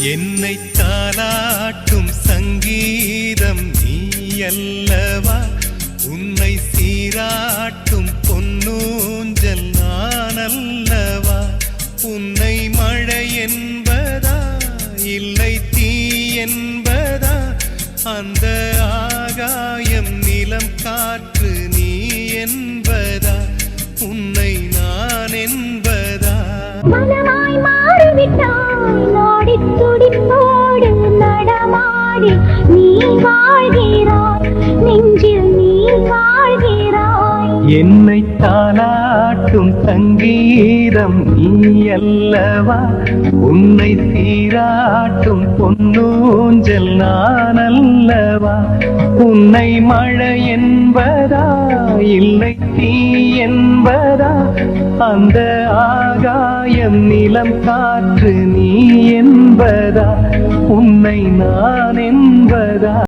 என்னை தாலாட்டும் சங்கீதம் நீ அல்லவா, உன்னை சீராட்டும் பொன்னூஞ்சல் நான் அல்லவா. உன்னை மழை என்பதா இல்லை தீ என்பதா, அந்த ஆகாயம் நிலம் காற்று நீ என்பதா, உன்னை நான் என்பதா. மனமாய் மாறிவிட்டாய், நாடி துடிப்போடு நடமாடி நீ வாழ்கிறாய், நெஞ்சில் நீ வாழ்கிறாய். என்னை தாலாட்டும் சங்கீதம் நீ அல்லவா, உன்னை சீராட்டும் பொன்னூஞ்சல் நான் அல்லவா. உன்னை மழை என்பதா இல்லை தீ என்பதா, அந்த ஆகாயம் நிலம் காற்று நீ என்பதா, உன்னை நான் என்பதா.